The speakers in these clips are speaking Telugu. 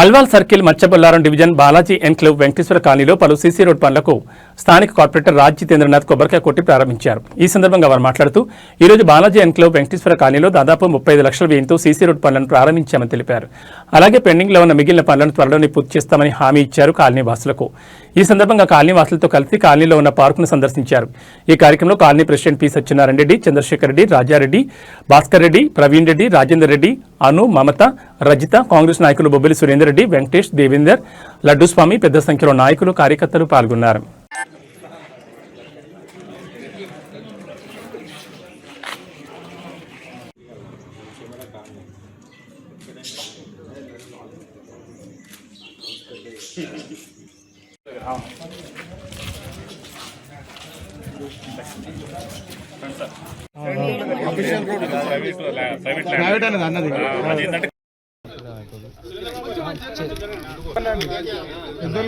Alwal circle Machabollaram division Balaji enclave Venkateswara కాలనీలో పలు సీసీ రోడ్ పనులకు స్థానిక కార్పొరేటర్ రాజ్ జితేంద్రనాథ్ కొబ్బరికాయ కొట్టి ప్రారంభించారు. ఈ సందర్భంగా వారు మాట్లాడుతూ ఈ రోజు బాలాజీ ఎన్క్లేవ్ వెంకటేశ్వర కాలనీలో దాదాపు 35 లక్షల వ్యయంతో సీసీ రోడ్ పనులను ప్రారంభించామని తెలిపారు. అలాగే పెండింగ్లో ఉన్న మిగిలిన పనులను త్వరలోనే పూర్తి చేస్తామని హామీ ఇచ్చారు కాలనీ వాసులకు. ఈ సందర్భంగా కాలనీ వాసులతో కలిసి కాలనీలో ఉన్న పార్కును సందర్శించారు. ఈ కార్యక్రమంలో colony president P Satyanarayana Reddy, Chandrashekar Reddy, Rajareddy, Bhaskar Reddy, Praveen Reddy, Rajender Reddy, Anu, Mamata, Rajitha, Congress నాయకులు బొబ్బిలి సురేందర్ రెడ్డి, వెంకటేష్, దేవేందర్, లడ్డూస్వామి, పెద్ద సంఖ్యలో నాయకులు, కార్యకర్తలు పాల్గొన్నారు.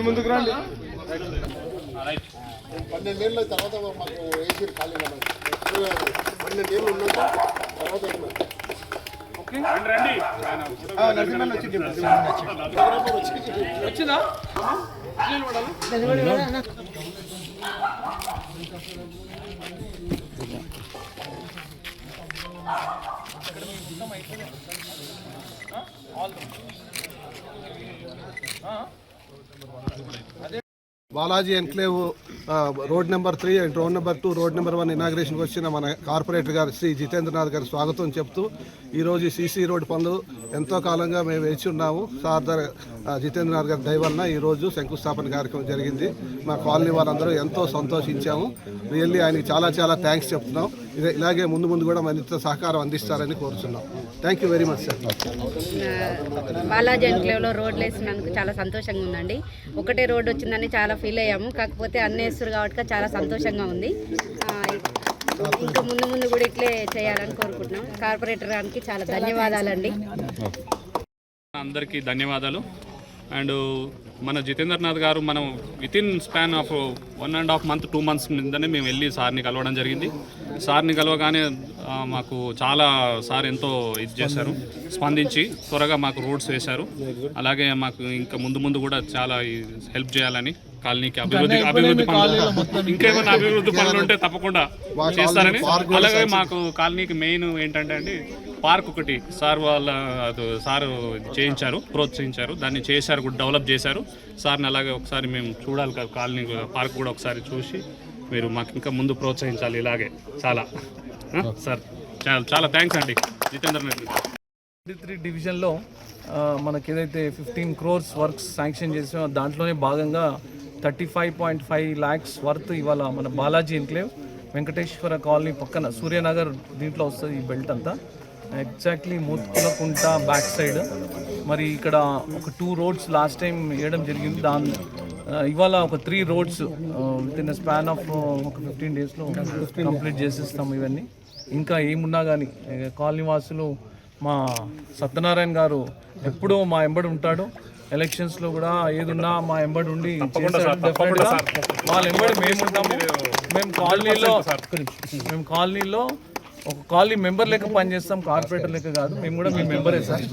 ముందుకు రండి. 12 ఏళ్ళ తర్వాత మాకు ఏసీ ఖాళీ 12 ఏళ్ళు ఉన్న తర్వాత వచ్చిందా Balaji enclave road number 3 and road number 2 road number 1 ఇనాగ్రేషన్కి వచ్చిన మన కార్పొరేటర్ గారు శ్రీ జితేంద్రనాథ్ గారు స్వాగతం చెప్తూ ఈరోజు సీసీ రోడ్ పనులు ఎంతో కాలంగా మేము వేచి ఉన్నాము. సార్ జితేంద్రనాథ్ గారి దయ వలన ఈరోజు శంకుస్థాపన కార్యక్రమం జరిగింది. మా కాలనీ వాళ్ళందరూ ఎంతో సంతోషించాము. రియల్లీ ఆయనకి చాలా చాలా థ్యాంక్స్ చెప్తున్నాం. ఇలాగే ముందు ముందు కూడా మరింత సహకారం అందిస్తారని కోరుతున్నాం. Thank you very much sir. Balaji ఎన్క్లేవ్లో రోడ్లు వేసినందుకు చాలా సంతోషంగా ఉందండి. ఒకటే రోడ్డు వచ్చిందని చాలా ఫీల్ అయ్యాము. కాకపోతే అన్నీ వేస్తారు కాబట్టి చాలా సంతోషంగా ఉంది. ఇంకా ముందు ముందు కూడా ఇట్లే చేయాలని కోరుకుంటున్నాం. కార్పొరేటర్ గారికి చాలా ధన్యవాదాలండి. అందరికీ ధన్యవాదాలు. అండ్ మన జితేంద్రనాథ్ గారు మనం within span of 1.5 month 2 months మీదనే మేము వెళ్ళి సార్ని కలవడం జరిగింది. సార్ని కలవగానే మాకు చాలా సార్ ఎంతో ఇది చేశారు, స్పందించి త్వరగా మాకు రోడ్స్ వేశారు. అలాగే మాకు ఇంకా ముందు ముందు కూడా చాలా హెల్ప్ చేయాలని కాలనీకి అభివృద్ధి పనులు ఇంకేమైనా అభివృద్ధి పనులు ఉంటే తప్పకుండా చేస్తారని. అలాగే మాకు కాలనీకి మెయిన్ ఏంటంటే అండి పార్క్ ఒకటి సార్ సార్ చేయించారు, ప్రోత్సహించారు, దాన్ని చేశారు కూడా, డెవలప్ చేశారు సార్ని. అలాగే ఒకసారి మేము చూడాలి కాలనీ పార్క్ కూడా ఒకసారి చూసి మీరు మాకు ఇంకా ముందు ప్రోత్సహించాలి. ఇలాగే చాలా సార్ చాలా థ్యాంక్స్ అండి జితేంద్రనాథ్. 23 డివిజన్లో మనకి ఏదైతే 15 crores వర్క్స్ శాంక్షన్ చేసామో దాంట్లోనే భాగంగా 35.5 lakhs వర్త్ ఇవాళ మన బాలాజీ ఎన్క్లేవ్ వెంకటేశ్వర కాలనీ పక్కన సూర్యనగర్ దీంట్లో వస్తుంది. ఈ బెల్ట్ అంతా ఎగ్జాక్ట్లీ మూత్కులకుంట బ్యాక్ సైడ్. మరి ఇక్కడ ఒక 2 roads లాస్ట్ టైం వేయడం జరిగింది. ఇవాళ ఒక 3 roads with in span of ఒక 15 daysలో కంప్లీట్ చేసేస్తాం. ఇవన్నీ ఇంకా ఏమున్నా కానీ కాలనీ వాసులు మా సత్యనారాయణ గారు ఎప్పుడూ మా ఎంబడి ఉంటాడు. ఎలక్షన్స్లో కూడా ఏదున్నా మా ఎంబడి ఉండి వాళ్ళ ఎంబడి మేము ఉంటాము. మేము కాలనీలో ఒక కాలనీ మెంబర్ లెక్క పనిచేస్తాం, కార్పొరేటర్ లెక్క కాదు. మేము కూడా మీ మెంబరే సార్.